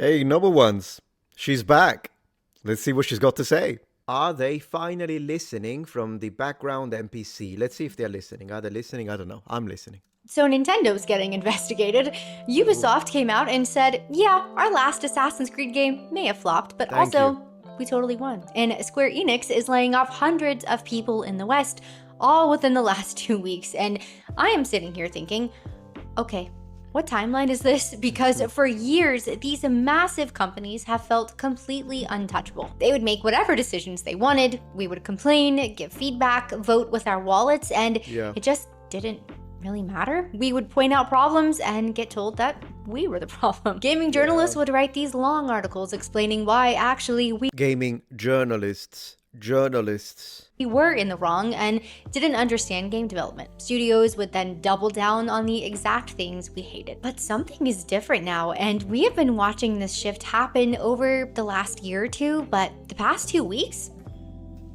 Hey, number ones. She's back. Let's see what she's got to say. Are they finally listening from the background NPC? Let's see if they're listening. Are they listening? I don't know. I'm listening. So Nintendo's getting investigated. Ubisoft came out and said, yeah, our last Assassin's Creed game may have flopped, but Thank also, we totally won. And Square Enix is laying off hundreds of people in the West, all within the last 2 weeks. And I am sitting here thinking, okay, what timeline is this? Because for years, these massive companies have felt completely untouchable. They would make whatever decisions they wanted, we would complain, give feedback, vote with our wallets, and it just didn't really matter. We would point out problems and get told that we were the problem. Gaming journalists would write these long articles explaining why actually we journalists were in the wrong and didn't understand game development. Studios would then double down on the exact things we hated. But something is different now, and we have been watching this shift happen over the last year or two, but the past 2 weeks,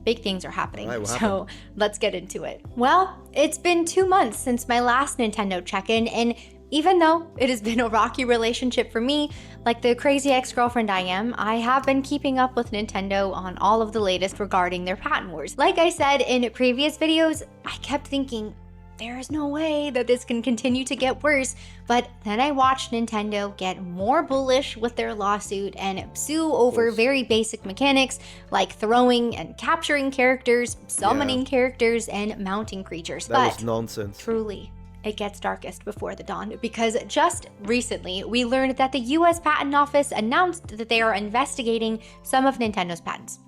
big things are happening. So let's get into it. Well, it's been 2 months since my last Nintendo check-in, and even though it has been a rocky relationship for me, like the crazy ex-girlfriend I am, I have been keeping up with Nintendo on all of the latest regarding their patent wars. Like I said in previous videos, I kept thinking, there is no way that this can continue to get worse, but then I watched Nintendo get more bullish with their lawsuit and sue over very basic mechanics like throwing and capturing characters, summoning characters, and mounting creatures. That was nonsense. Truly, it gets darkest before the dawn, because just recently we learned that the US Patent Office announced that they are investigating some of Nintendo's patents.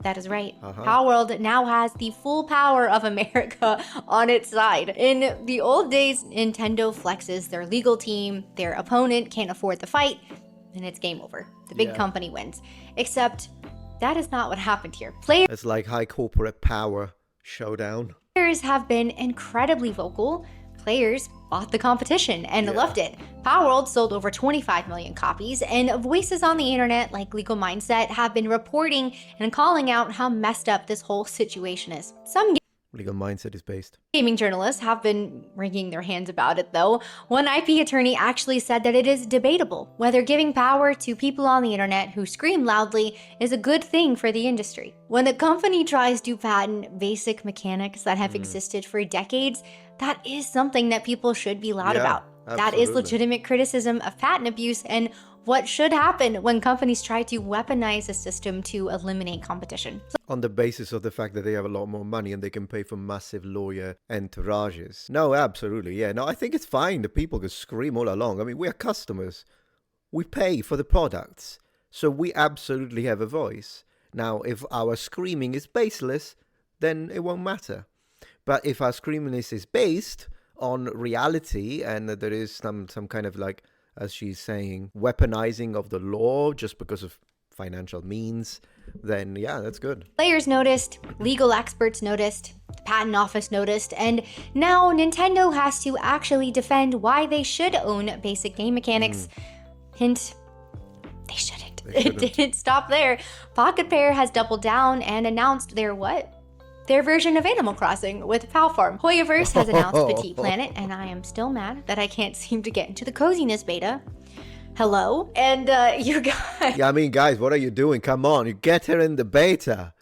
That is right. Palworld now has the full power of America on its side. In the old days, Nintendo flexes their legal team, their opponent can't afford the fight, and it's game over. The big company wins. Except that is not what happened here. It's like high corporate power showdown. Players have been incredibly vocal. Players bought the competition and loved it. Palworld sold over 25 million copies, and voices on the internet like Legal Mindset have been reporting and calling out how messed up this whole situation is. Some Legal Mindset is based. gaming journalists have been wringing their hands about it though. One IP attorney actually said that it is debatable whether giving power to people on the internet who scream loudly is a good thing for the industry. When a company tries to patent basic mechanics that have existed for decades, that is something that people should be loud about. That is legitimate criticism of patent abuse and what should happen when companies try to weaponize a system to eliminate competition. On the basis of the fact that they have a lot more money and they can pay for massive lawyer entourages. No, absolutely, yeah. No, I think it's fine. The people can scream all along. I mean, we're customers. We pay for the products. So we absolutely have a voice. Now, if our screaming is baseless, then it won't matter. But if our screaminess is based on reality and that there is some kind of, like, as she's saying, weaponizing of the law just because of financial means, then yeah, that's good. Players noticed, legal experts noticed, the patent office noticed, and now Nintendo has to actually defend why they should own basic game mechanics. Hint, they shouldn't. It didn't stop there. Pocket Pair has doubled down and announced their what? Their version of Animal Crossing with Pal Farm. Hoyoverse has announced Petite Planet, and I am still mad that I can't seem to get into the coziness beta. Hello? And you guys... Yeah, I mean, guys, what are you doing? Come on, you get her in the beta.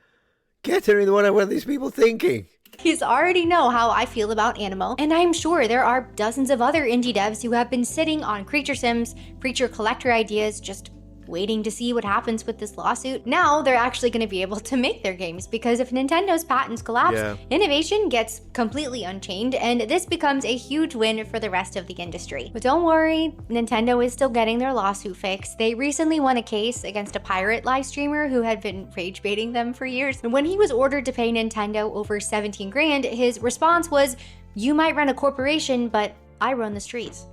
Get her in what are these people thinking? You already know how I feel about Animo, and I'm sure there are dozens of other indie devs who have been sitting on creature sims, creature collector ideas, just waiting to see what happens with this lawsuit. Now they're actually going to be able to make their games, because if Nintendo's patents collapse, innovation gets completely unchained, and this becomes a huge win for the rest of the industry. But don't worry, Nintendo is still getting their lawsuit fixed. They recently won a case against a pirate live streamer who had been rage baiting them for years. And when he was ordered to pay Nintendo over 17 grand, his response was, "You might run a corporation, but I run the streets."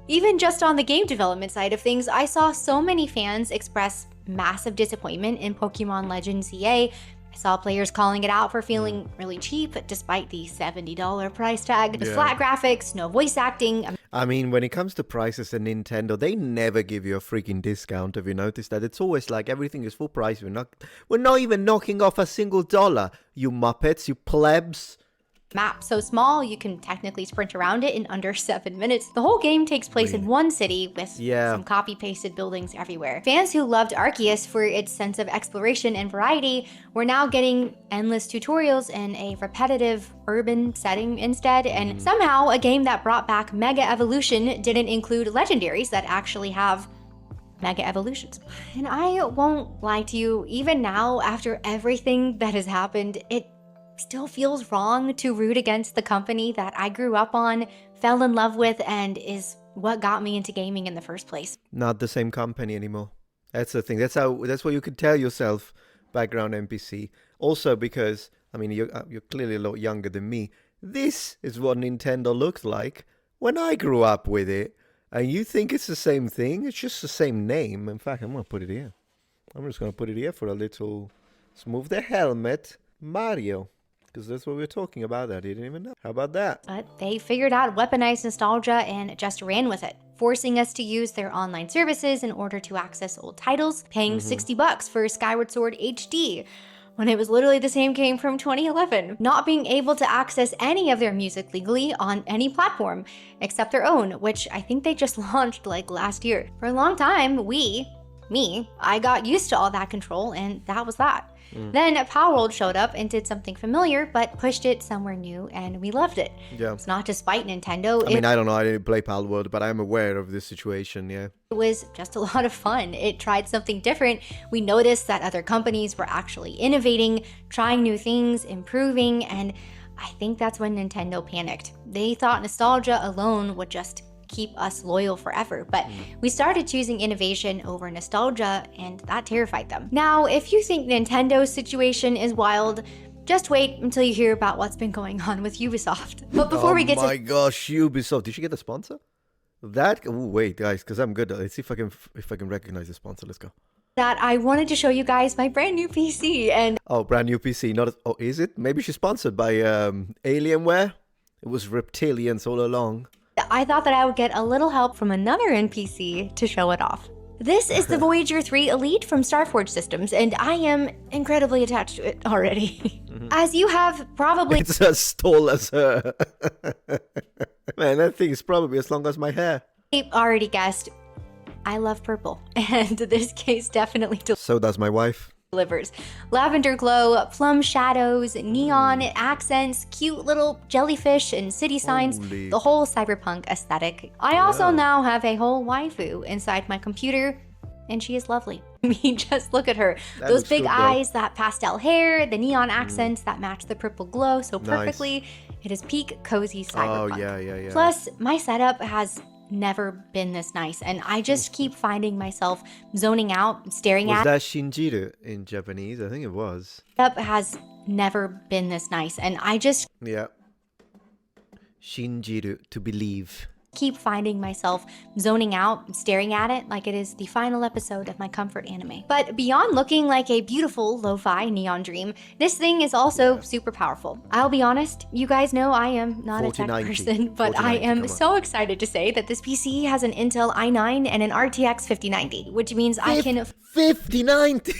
Even just on the game development side of things, I saw so many fans express massive disappointment in Pokemon Legends EA. I saw players calling it out for feeling really cheap despite the $70 price tag. The flat graphics, no voice acting. I mean, when it comes to prices at Nintendo, they never give you a freaking discount. Have you noticed that? It's always like everything is full price. We're not even knocking off a single dollar. You muppets, you plebs. map so small you can technically sprint around it in under 7 minutes. The whole game takes place in one city with some copy-pasted buildings everywhere. Fans who loved Arceus for its sense of exploration and variety were now getting endless tutorials in a repetitive urban setting instead, and somehow a game that brought back Mega Evolution didn't include legendaries that actually have Mega Evolutions. And I won't lie to you, even now, after everything that has happened, it still feels wrong to root against the company that I grew up on, fell in love with, and is what got me into gaming in the first place. Not the same company anymore. That's the thing. That's what you could tell yourself, background NPC. Also because, I mean, you're clearly a lot younger than me. This is what Nintendo looked like when I grew up with it. And you think it's the same thing? It's just the same name. In fact, I'm going to put it here. I'm just going to put it here for a little... Let's move the helmet. Mario. Because that's what we were talking about. I didn't even know. How about that? But they figured out weaponized nostalgia and just ran with it, forcing us to use their online services in order to access old titles, paying $60 for Skyward Sword HD, when it was literally the same game from 2011. Not being able to access any of their music legally on any platform, except their own, which I think they just launched like last year. For a long time, I got used to all that control, and that was that. Then Palworld showed up and did something familiar, but pushed it somewhere new, and we loved it. Yeah. It's not to spite Nintendo. I mean, I don't know, I didn't play Palworld, but I'm aware of this situation, yeah. It was just a lot of fun. It tried something different. We noticed that other companies were actually innovating, trying new things, improving, and I think that's when Nintendo panicked. They thought nostalgia alone would just keep us loyal forever, but we started choosing innovation over nostalgia, and that terrified them. Now, if you think Nintendo's situation is wild, just wait until you hear about what's been going on with Ubisoft. But before we get to— Oh my gosh, Ubisoft. Did you get the sponsor? Wait, guys, because I'm good. Let's see if I can recognize the sponsor. Let's go. that, I wanted to show you guys my brand new PC, and— Oh, brand new PC. Is it? Maybe she's sponsored by Alienware? It was reptilians all along. I thought that I would get a little help from another NPC to show it off. This is the Voyager 3 Elite from Starforge Systems, and I am incredibly attached to it already. As you have probably— It's as tall as her. Man, that thing is probably as long as my hair. already guessed, I love purple, and this case definitely So does my wife. delivers. Lavender glow, plum shadows, neon accents, cute little jellyfish and city signs, Holy. the whole cyberpunk aesthetic. I also now have a whole waifu inside my computer, and she is lovely. I mean, just look at her. That Those looks big good, though. eyes, that pastel hair, the neon accents that match the purple glow so perfectly. It is peak cozy cyberpunk. Oh, yeah. Plus, my setup has never been this nice, and I just keep finding myself zoning out, staring Was at— that Shinjiru in Japanese? I think it was. Setup has never been this nice, and I just Yeah. Shinjiru, to believe. keep finding myself zoning out, staring at it like it is the final episode of my comfort anime. But beyond looking like a beautiful lo-fi neon dream, this thing is also super powerful. I'll be honest, you guys know I am not a tech 4090. person, but I 4090, am come on. so excited to say that this PC has an Intel i9 and an RTX 5090, which means I can— 5090.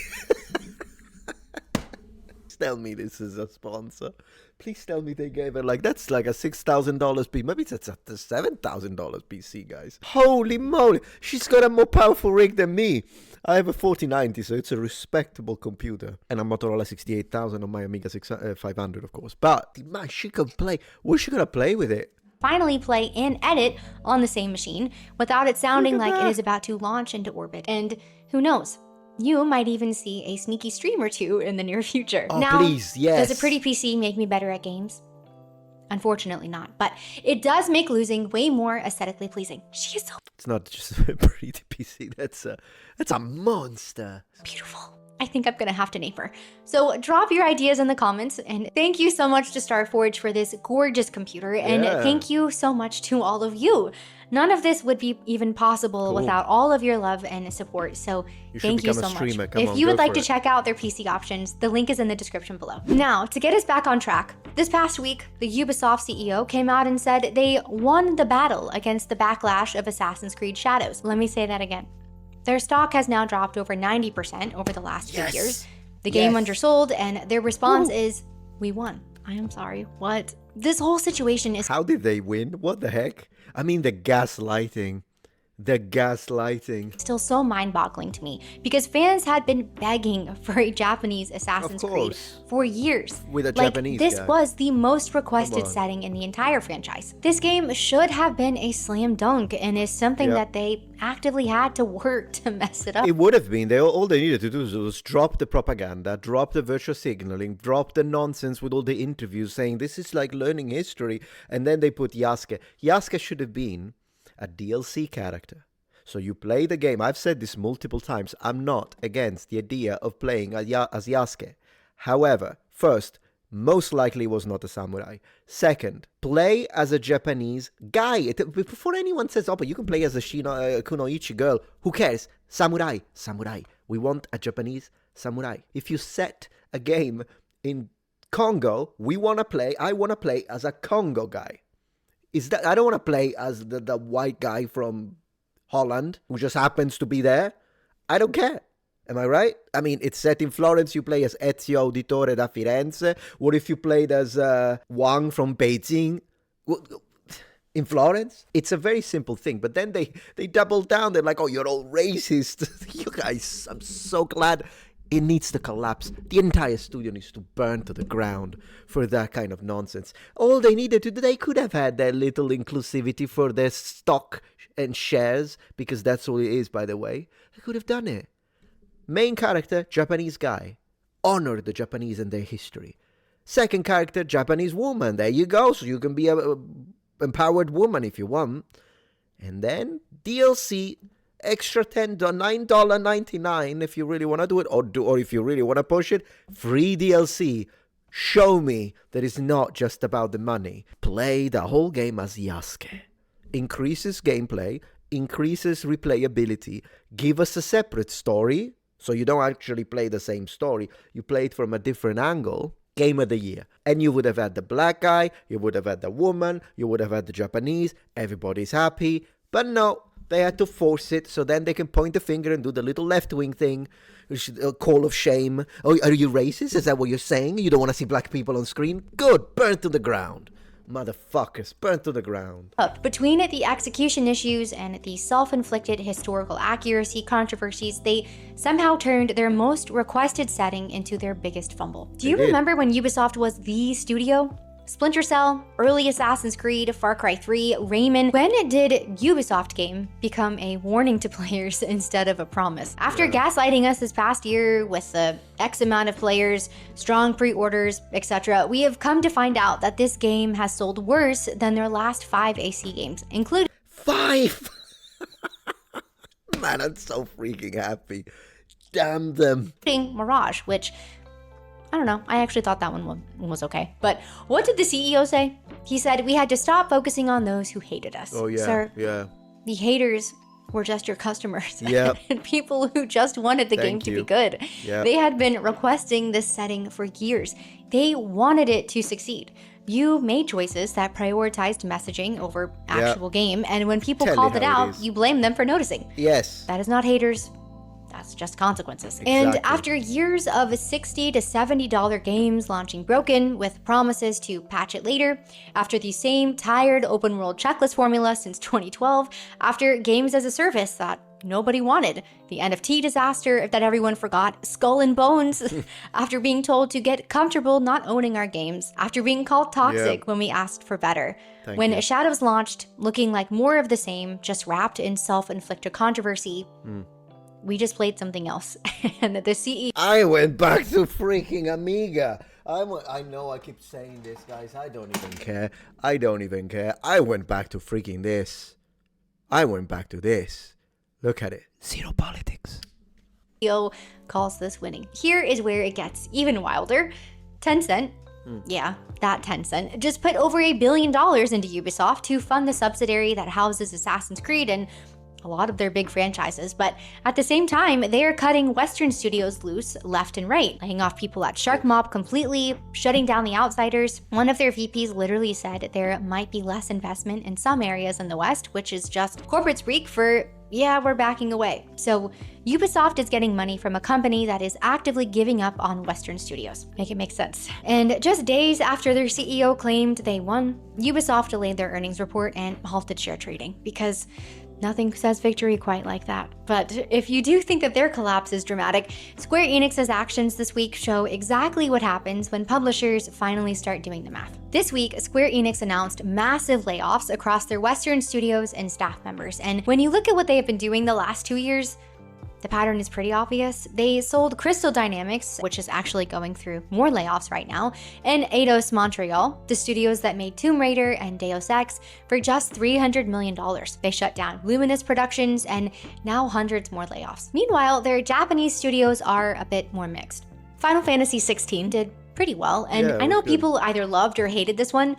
Tell me this is a sponsor. Please tell me they gave it that's like a $6,000 PC. Maybe that's a $7,000 PC, guys. Holy moly. She's got a more powerful rig than me. I have a 4090, so it's a respectable computer. And a Motorola 6800 on my Amiga 500, of course. But, man, she can play. What's she going to play with it? finally play and edit on the same machine without it sounding like it is about to launch into orbit. And who knows? You might even see a sneaky stream or two in the near future. Oh, now, please, yes. Does a pretty PC make me better at games? Unfortunately not, but it does make losing way more aesthetically pleasing. She is so It's not just a pretty PC. That's a monster. beautiful. I think I'm gonna have to name her. So drop your ideas in the comments, and thank you so much to Starforge for this gorgeous computer, and thank you so much to all of you. None of this would be even possible without all of your love and support, so thank you so much. If you would like to check out their PC options, the link is in the description below. Now, to get us back on track, this past week, the Ubisoft CEO came out and said they won the battle against the backlash of Assassin's Creed Shadows. Let me say that again. Their stock has now dropped over 90% over the last few years. The game undersold, and their response is, we won. I am sorry, what? This whole situation is How did they win? What the heck? I mean, the gaslighting. The gaslighting. still so mind-boggling to me because fans had been begging for a Japanese Assassin's Creed course. for years. With a Like, Japanese this guy. was the most requested Come on. setting in the entire franchise. This game should have been a slam dunk and is something Yep. that they actively had to work to mess it up. It would have been. All they needed to do was drop the propaganda, drop the virtual signaling, drop the nonsense with all the interviews saying this is like learning history. And then they put Yasuke. Yasuke should have been a DLC character. So you play the game. I've said this multiple times. I'm not against the idea of playing as Yasuke. However, first, most likely was not a samurai. Second, play as a Japanese guy. Before anyone says, oh, but you can play as a kunoichi girl. Who cares? Samurai. Samurai. We want a Japanese samurai. If you set a game in Congo, I want to play as a Congo guy. I don't want to play as the white guy from Holland who just happens to be there. I don't care. Am I right? I mean, it's set in Florence. You play as Ezio Auditore da Firenze. What if you played as Wang from Beijing in Florence? It's a very simple thing. But then they double down. They're like, oh, you're all racist. You guys, I'm so glad. It needs to collapse. The entire studio needs to burn to the ground for that kind of nonsense. All they needed to do, they could have had their little inclusivity for their stock and shares, because that's all it is, by the way. They could have done it. Main character, Japanese guy. Honor the Japanese and their history. Second character, Japanese woman. There you go. So you can be a empowered woman if you want. And then DLC. Extra $9.99 if you really want to do it, or if you really want to push it, free DLC. Show me that it's not just about the money. Play the whole game as Yasuke. Increases gameplay, increases replayability, give us a separate story, so you don't actually play the same story, you play it from a different angle. Game of the year. And you would have had the black guy, you would have had the woman, you would have had the Japanese, everybody's happy, but no. They had to force it, so then they can point the finger and do the little left-wing thing, a call of shame. Oh, are you racist? Is that what you're saying? You don't want to see black people on screen? Good, burn to the ground. Motherfuckers, burn to the ground. Between the execution issues and the self-inflicted historical accuracy controversies, they somehow turned their most requested setting into their biggest fumble. Do you remember when Ubisoft was the studio? Splinter Cell, early Assassin's Creed, Far Cry 3, Rayman. When did Ubisoft game become a warning to players instead of a promise? After gaslighting us this past year with the X amount of players, strong pre-orders, etc., we have come to find out that this game has sold worse than their last 5 AC games, including 5! Man, I'm so freaking happy. Damn them. Mirage, which I don't know. I actually thought that one was okay. But what did the CEO say? He said we had to stop focusing on those who hated us. Oh, yeah. Sir, yeah. The haters were just your customers. Yep. And people who just wanted the game to be good. Yep. They had been requesting this setting for years. They wanted it to succeed. You made choices that prioritized messaging over actual game. And when people called it out, you blamed them for noticing. Yes. That is not haters. That's just consequences. Exactly. And after years of $60 to $70 games launching broken with promises to patch it later, after the same tired open world checklist formula since 2012, after games as a service that nobody wanted, the NFT disaster that everyone forgot, Skull and Bones, after being told to get comfortable not owning our games, after being called toxic when we asked for better, when Shadows launched looking like more of the same, just wrapped in self-inflicted controversy, we just played something else. And the CEO... I went back to freaking Amiga. I know I keep saying this, guys. I don't even care. I don't even care. I went back to freaking this. I went back to this. Look at it. Zero politics. CEO calls this winning. Here is where it gets even wilder. Tencent, yeah, that Tencent, just put over $1 billion into Ubisoft to fund the subsidiary that houses Assassin's Creed and a lot of their big franchises, but at the same time, they are cutting Western studios loose left and right, laying off people at Shark Mob completely, shutting down the outsiders. One of their VPs literally said there might be less investment in some areas in the West, which is just corporate speak for yeah, we're backing away. So Ubisoft is getting money from a company that is actively giving up on Western studios. Make it make sense. And just days after their CEO claimed they won, Ubisoft delayed their earnings report and halted share trading because nothing says victory quite like that. But if you do think that their collapse is dramatic, Square Enix's actions this week show exactly what happens when publishers finally start doing the math. This week, Square Enix announced massive layoffs across their Western studios and staff members. And when you look at what they have been doing the last 2 years, the pattern is pretty obvious. They sold Crystal Dynamics, which is actually going through more layoffs right now, and Eidos Montreal, the studios that made Tomb Raider and Deus Ex, for just $300 million. They shut down Luminous Productions, and now hundreds more layoffs. Meanwhile, their Japanese studios are a bit more mixed. Final Fantasy XVI did pretty well, and Yeah, I know it was good. people either loved or hated this one.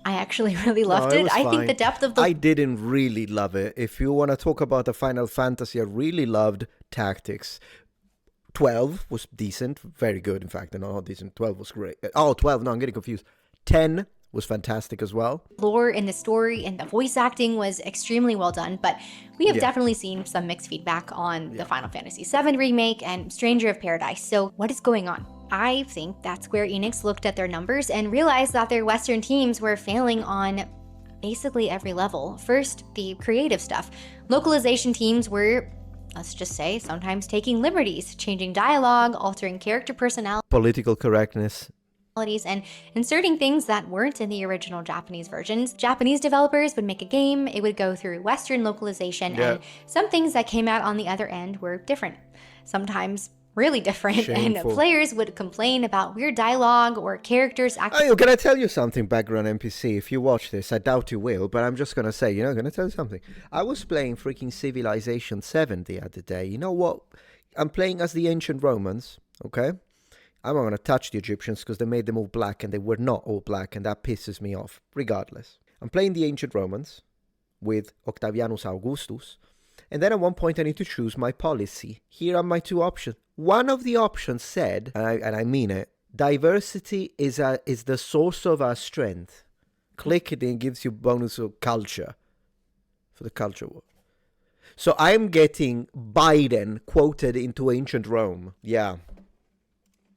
I actually really loved No, it. was I think fine. the depth of the I didn't really love it. If you want to talk about the Final Fantasy, I really loved Tactics. 12 was decent, very good, in fact. No, not decent. 12 was great. Oh, 12, no, I'm getting confused. 10 was fantastic as well. lore and the story and the voice acting was extremely well done, but we have Yeah. definitely seen some mixed feedback on the Final Fantasy VII remake and Stranger of Paradise. So what is going on? I think that Square Enix looked at their numbers and realized that their Western teams were failing on basically every level. First, the creative stuff. Localization teams were, let's just say, sometimes taking liberties, changing dialogue, altering character personality, Political correctness. and inserting things that weren't in the original Japanese versions. Japanese developers would make a game, it would go through Western localization, Yeah. and some things that came out on the other end were different. Sometimes really different, Shameful. and players would complain about weird dialogue or characters acting Oh, can I tell you something, background NPC? If you watch this, I doubt you will, but I'm just going to say, I'm going to tell you something. I was playing freaking Civilization 7 the other day. You know what? I'm playing as the ancient Romans, okay? I'm not going to touch the Egyptians because they made them all black and they were not all black, and that pisses me off, regardless. I'm playing the ancient Romans with Octavianus Augustus, and then at one point I need to choose my policy. Here are my two options. One of the options said, and I mean it, diversity is the source of our strength. Click it and it gives you bonus of culture for the culture war. So I'm getting Biden quoted into ancient Rome. Yeah.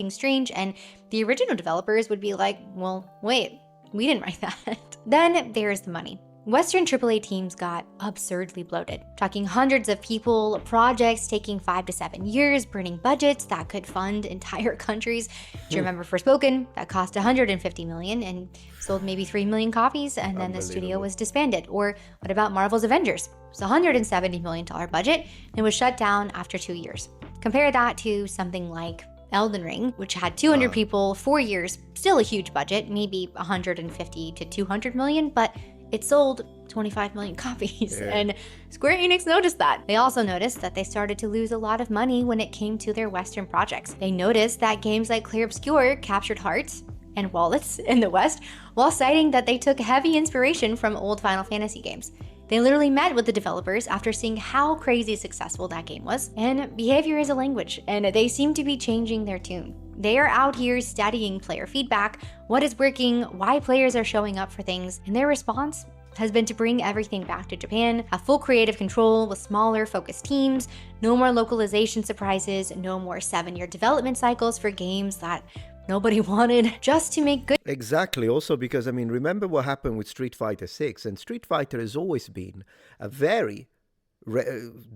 strange, and the original developers would be like, well, wait, we didn't write that. Then there's the money. Western AAA teams got absurdly bloated, talking hundreds of people, projects taking 5 to 7 years, burning budgets that could fund entire countries. Do you remember Forspoken? That cost $150 million and sold maybe 3 million copies, and then the studio was disbanded. Or what about Marvel's Avengers? It's a $170 million budget and was shut down after 2 years. Compare that to something like Elden Ring, which had 200 people, 4 years, still a huge budget, maybe 150 to 200 million, but it sold 25 million copies, and Square Enix noticed that. They also noticed that they started to lose a lot of money when it came to their Western projects. They noticed that games like Clear Obscure captured hearts and wallets in the West, while citing that they took heavy inspiration from old Final Fantasy games. They literally met with the developers after seeing how crazy successful that game was, and behavior is a language, and they seem to be changing their tune. They are out here studying player feedback, what is working, why players are showing up for things, and their response has been to bring everything back to Japan, have full creative control with smaller, focused teams, no more localization surprises, no more 7-year development cycles for games that nobody wanted, just to make good. Exactly. Also because, remember what happened with Street Fighter 6, and Street Fighter has always been a very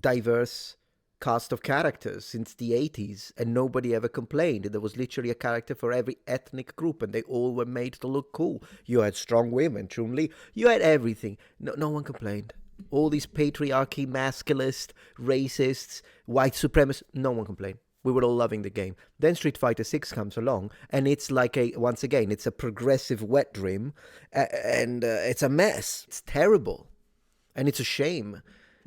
diverse cast of characters since the 80s, and nobody ever complained. There was literally a character for every ethnic group, and they all were made to look cool. You had strong women, Chun-Li, you had everything. No one complained. All these patriarchy, masculist, racists, white supremacists, no one complained. We were all loving the game. Then Street Fighter 6 comes along, and it's like once again, it's a progressive wet dream, and it's a mess. It's terrible, and it's a shame.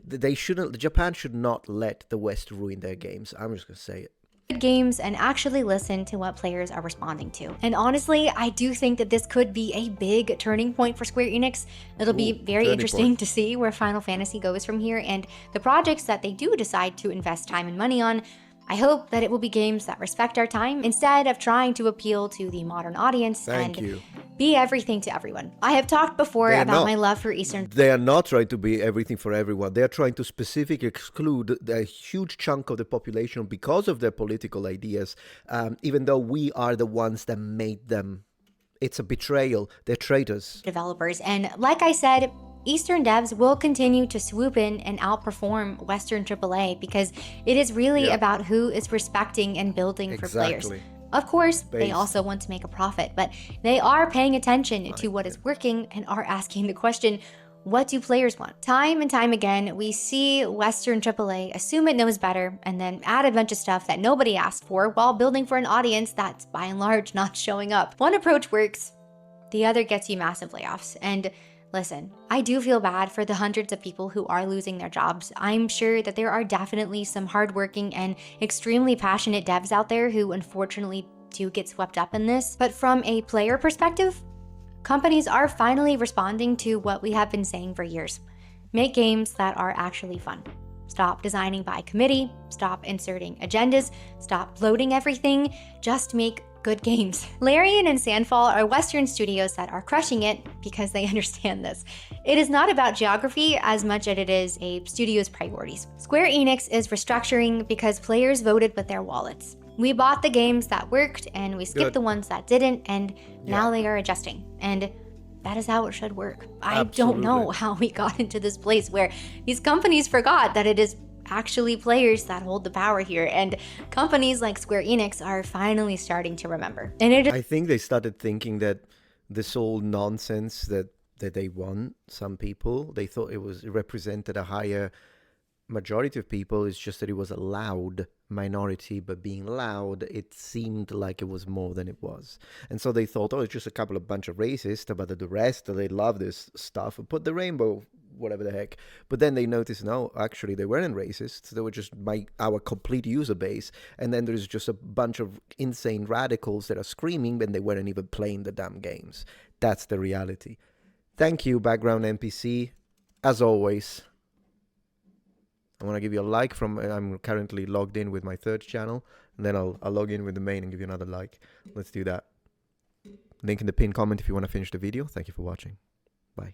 Japan should not let the West ruin their games. I'm just gonna say it. Good games and actually listen to what players are responding to. And honestly, I do think that this could be a big turning point for Square Enix. It'll be very interesting to see where Final Fantasy goes from here, and the projects that they do decide to invest time and money on, I hope that it will be games that respect our time instead of trying to appeal to the modern audience Thank and you. be everything to everyone. I have talked before They're about not. my love for Eastern. They are not trying to be everything for everyone. They are trying to specifically exclude a huge chunk of the population because of their political ideas, even though we are the ones that made them. It's a betrayal. They're traitors. Developers. And like I said, Eastern devs will continue to swoop in and outperform Western AAA because it is really about who is respecting and building for players. Of course, they also want to make a profit, but they are paying attention to what is working and are asking the question, what do players want? Time and time again, we see Western AAA assume it knows better and then add a bunch of stuff that nobody asked for while building for an audience that's by and large not showing up. One approach works, the other gets you massive layoffs. And listen, I do feel bad for the hundreds of people who are losing their jobs. I'm sure that there are definitely some hardworking and extremely passionate devs out there who unfortunately do get swept up in this. But from a player perspective, companies are finally responding to what we have been saying for years. Make games that are actually fun. Stop designing by committee, stop inserting agendas, stop bloating everything, just make good games. Larian and Sandfall are Western studios that are crushing it because they understand this. It is not about geography as much as it is a studio's priorities. Square Enix is restructuring because players voted with their wallets. We bought the games that worked and we skipped the ones that didn't, and now they are adjusting. And that is how it should work. I don't know how we got into this place where these companies forgot that it is actually players that hold the power here, and companies like Square Enix are finally starting to remember. And I think they started thinking that this whole nonsense that they won, some people, they thought it represented a higher majority of people. It's just that it was a loud minority, but being loud, it seemed like it was more than it was. And so they thought, oh, it's just a bunch of racists, but the rest, they love this stuff. Put the rainbow, whatever the heck. But then they noticed, no, actually, they weren't racists. They were just our complete user base. And then there's just a bunch of insane radicals that are screaming, and they weren't even playing the damn games. That's the reality. Thank you, background NPC. As always, I want to give you a like I'm currently logged in with my third channel, and then I'll log in with the main and give you another like. Let's do that. Link in the pinned comment if you want to finish the video. Thank you for watching. Bye.